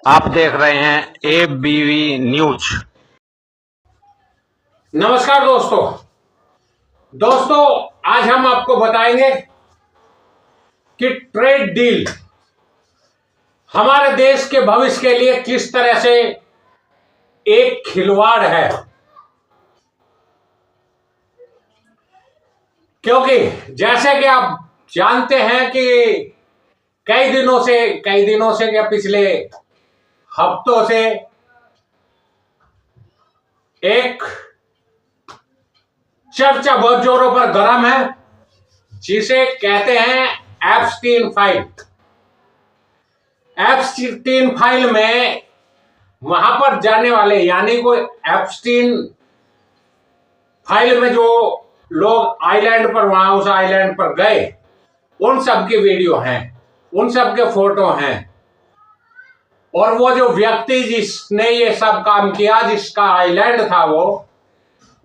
आप देख रहे हैं एबीवी न्यूज। नमस्कार दोस्तों, आज हम आपको बताएंगे कि ट्रेड डील हमारे देश के भविष्य के लिए किस तरह से एक खिलवाड़ है। क्योंकि जैसे कि आप जानते हैं कि कई दिनों से क्या पिछले हफ्तों से एक चर्चा बहुत जोरों पर गर्म है, जिसे कहते हैं एप्स्टीन फाइल। एप्स्टीन फाइल में वहां पर जाने वाले यानी कोई एप्स्टीन फाइल में जो लोग आइलैंड पर वहां उस आइलैंड पर गए, उन सब की वीडियो हैं, उन सब के फोटो हैं। और वो जो व्यक्ति जिसने ये सब काम किया, जिसका आइलैंड था वो,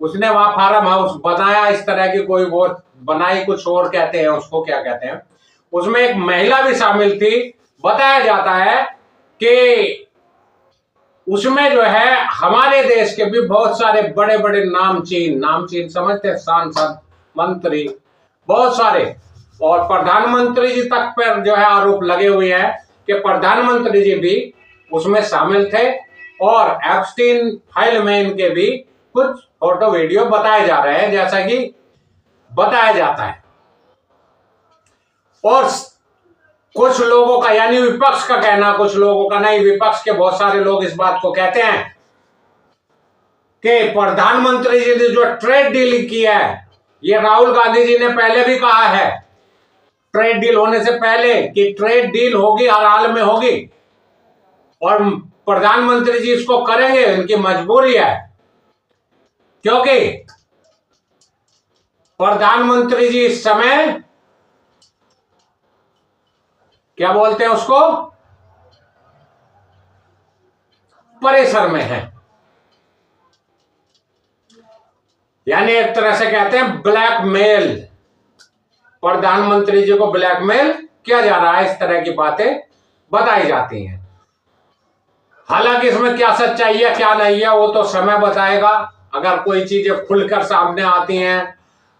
उसने वहां फार्म हाउस बनाया इस तरह की कोई वो बनाई, कुछ और कहते हैं उसको, क्या कहते हैं, उसमें एक महिला भी शामिल थी। बताया जाता है कि उसमें जो है हमारे देश के भी बहुत सारे बड़े बड़े नामचीन समझते हैं, सांसद, मंत्री, बहुत सारे, और प्रधानमंत्री जी तक पर जो है आरोप लगे हुए हैं कि प्रधानमंत्री जी भी उसमें शामिल थे। और एप्स्टीन फाइल में इनके भी कुछ फोटो वीडियो बताए जा रहे हैं, जैसा कि बताया जाता है। और कुछ लोगों का यानी विपक्ष का कहना, कुछ लोगों का नहीं, विपक्ष के बहुत सारे लोग इस बात को कहते हैं कि प्रधानमंत्री जी ने जो ट्रेड डील किया है, ये राहुल गांधी जी ने पहले भी कहा है, ट्रेड डील होने से पहले, कि ट्रेड डील होगी, हर हाल में होगी, और प्रधानमंत्री जी इसको करेंगे, उनकी मजबूरी है। क्योंकि प्रधानमंत्री जी इस समय क्या बोलते हैं उसको, प्रेशर में है, यानी एक तरह से कहते हैं ब्लैकमेल। प्रधानमंत्री जी को ब्लैकमेल किया जा रहा है, इस तरह की बातें बताई जाती हैं। हालांकि इसमें क्या सच्चाई है क्या नहीं है वो तो समय बताएगा। अगर कोई चीजें खुलकर सामने आती हैं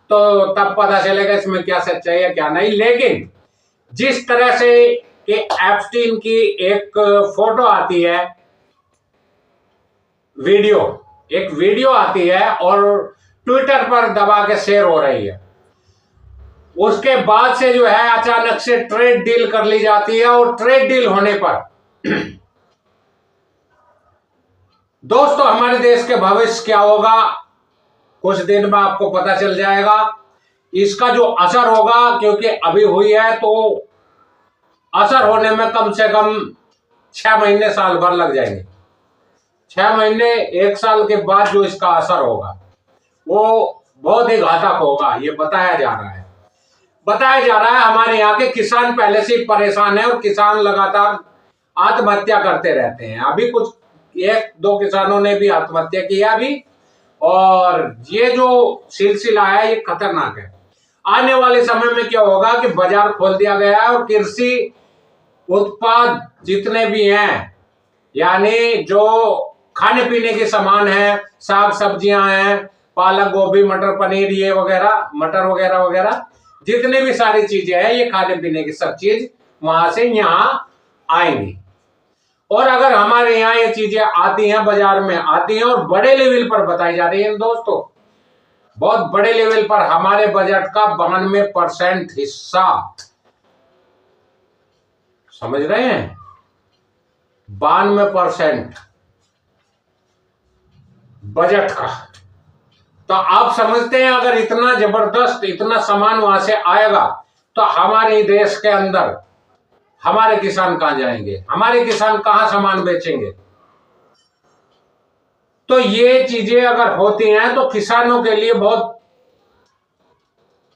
तो तब पता चलेगा इसमें क्या सच्चाई है क्या नहीं। लेकिन जिस तरह से कि एप्स्टीन की एक फोटो आती है, एक वीडियो आती है और ट्विटर पर दबा के शेयर हो रही है, उसके बाद से जो है अचानक से ट्रेड डील कर ली जाती है। और ट्रेड डील होने पर दोस्तों हमारे देश के भविष्य क्या होगा, कुछ दिन में आपको पता चल जाएगा। इसका जो असर होगा, क्योंकि अभी हुई है तो असर होने में कम से कम 6 महीने साल भर लग जाएंगे। 6 महीने 1 साल के बाद जो इसका असर होगा वो बहुत ही घातक होगा, ये बताया जा रहा है। हमारे यहाँ के किसान पहले से ही परेशान है और किसान लगातार आत्महत्या करते रहते हैं। अभी कुछ 1-2 किसानों ने भी आत्महत्या किया अभी, और ये जो सिलसिला है ये खतरनाक है। आने वाले समय में क्या होगा कि बाजार खोल दिया गया है और कृषि उत्पाद जितने भी हैं, यानी जो खाने पीने के सामान है, साग सब्जियां हैं, पालक, गोभी, मटर पनीर, ये वगैरह, मटर वगैरह वगैरह, जितनी भी सारी चीजें हैं, ये खाने पीने की सब चीज वहां से यहाँ आएंगी। और अगर हमारे यहाँ ये चीजें आती हैं, बाजार में आती हैं और बड़े लेवल पर बताई जा रही है दोस्तों, बहुत बड़े लेवल पर, हमारे बजट का 92% हिस्सा, समझ रहे हैं, 92% बजट का। तो आप समझते हैं अगर इतना जबरदस्त, इतना सामान वहां से आएगा तो हमारे देश के अंदर हमारे किसान कहां जाएंगे, हमारे किसान कहां सामान बेचेंगे। तो ये चीजें अगर होती हैं तो किसानों के लिए बहुत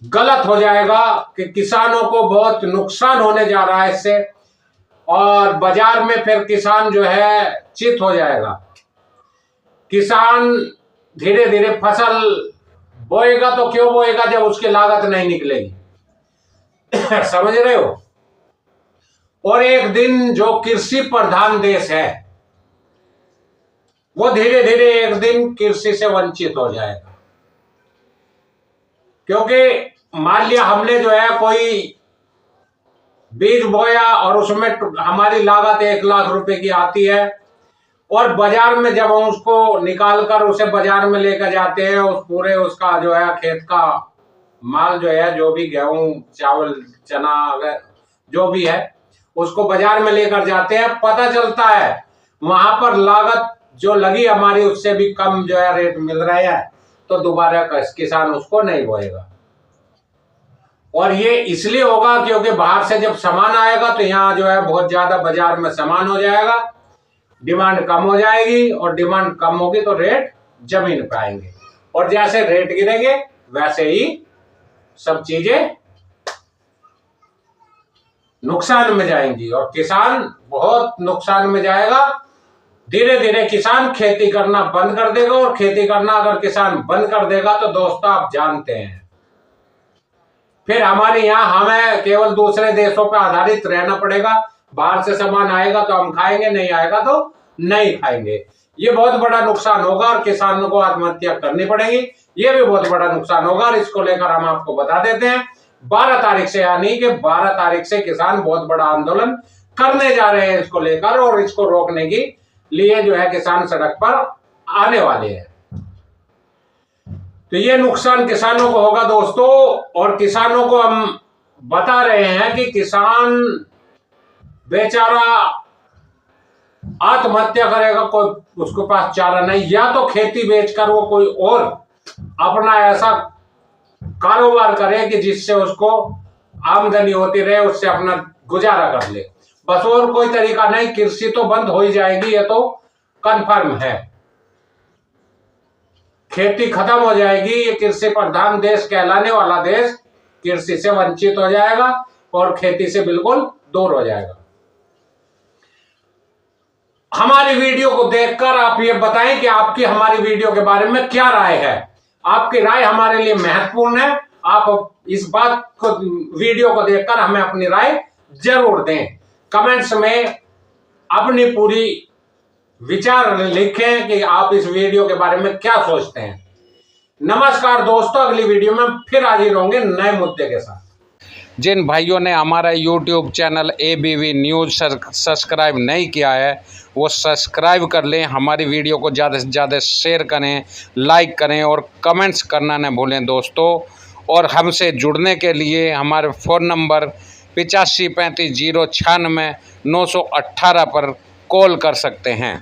गलत हो जाएगा, कि किसानों को बहुत नुकसान होने जा रहा है इससे, और बाजार में फिर किसान जो है चित हो जाएगा। किसान धीरे धीरे फसल बोएगा तो क्यों बोएगा जब उसकी लागत नहीं निकलेगी समझ रहे हो। और एक दिन जो कृषि प्रधान देश है वो धीरे धीरे एक दिन कृषि से वंचित हो जाएगा। क्योंकि मान लिया हमने जो है कोई बीज बोया और उसमें हमारी लागत 1 लाख रुपए की आती है, और बाजार में जब हम उसको निकाल कर उसे बाजार में लेकर जाते हैं, उस पूरे उसका जो है खेत का माल जो है, जो भी गेहूं चावल चना अगर जो भी है उसको बाजार में लेकर जाते हैं, पता चलता है वहां पर लागत जो लगी हमारी उससे भी कम जो है रेट मिल रहा है, तो दोबारा किसान उसको नहीं बोएगा। और ये इसलिए होगा क्योंकि बाहर से जब सामान आएगा तो यहाँ जो है बहुत ज्यादा बाजार में सामान हो जाएगा, डिमांड कम हो जाएगी, और डिमांड कम होगी तो रेट जमीन पे आएंगे, और जैसे रेट गिरेंगे वैसे ही सब चीजें नुकसान में जाएंगी और किसान बहुत नुकसान में जाएगा। धीरे धीरे किसान खेती करना बंद कर देगा, और खेती करना अगर किसान बंद कर देगा तो दोस्तों आप जानते हैं फिर हमारे यहाँ हमें केवल दूसरे देशों पर आधारित रहना पड़ेगा। बाहर से सामान आएगा तो हम खाएंगे, नहीं आएगा तो नहीं खाएंगे। ये बहुत बड़ा नुकसान होगा और किसानों को आत्महत्या करनी पड़ेगी, ये भी बहुत बड़ा नुकसान होगा। और इसको लेकर हम आपको बता देते हैं 12 तारीख से, यानी कि 12 तारीख से किसान बहुत बड़ा आंदोलन करने जा रहे हैं इसको लेकर, और इसको रोकने के लिए जो है किसान सड़क पर आने वाले हैं। तो ये नुकसान किसानों को होगा दोस्तों, और किसानों को हम बता रहे हैं कि किसान बेचारा आत्महत्या करेगा, कोई उसके पास चारा नहीं, या तो खेती बेचकर वो कोई और अपना ऐसा कारोबार करे कि जिससे उसको आमदनी होती रहे, उससे अपना गुजारा कर ले, बस और कोई तरीका नहीं। कृषि तो बंद हो ही जाएगी, ये तो कंफर्म है, खेती खत्म हो जाएगी। ये कृषि प्रधान देश कहलाने वाला देश कृषि से वंचित हो जाएगा और खेती से बिल्कुल दूर हो जाएगा। हमारी वीडियो को देखकर आप ये बताएं कि आपकी हमारी वीडियो के बारे में क्या राय है। आपकी राय हमारे लिए महत्वपूर्ण है। आप इस बात को, वीडियो को देखकर हमें अपनी राय जरूर दें। कमेंट्स में अपनी पूरी विचार लिखें कि आप इस वीडियो के बारे में क्या सोचते हैं। नमस्कार दोस्तों, अगली वीडियो में फिर हाजिर होंगे नए मुद्दे के साथ। जिन भाइयों ने हमारा YouTube channel ABV news subscribe नहीं किया है वो सब्सक्राइब कर लें। हमारी वीडियो को ज़्यादा से ज़्यादा शेयर करें, लाइक करें और कमेंट्स करना न भूलें दोस्तों। और हमसे जुड़ने के लिए हमारे फ़ोन नंबर 85 35 096 918 पर कॉल कर सकते हैं।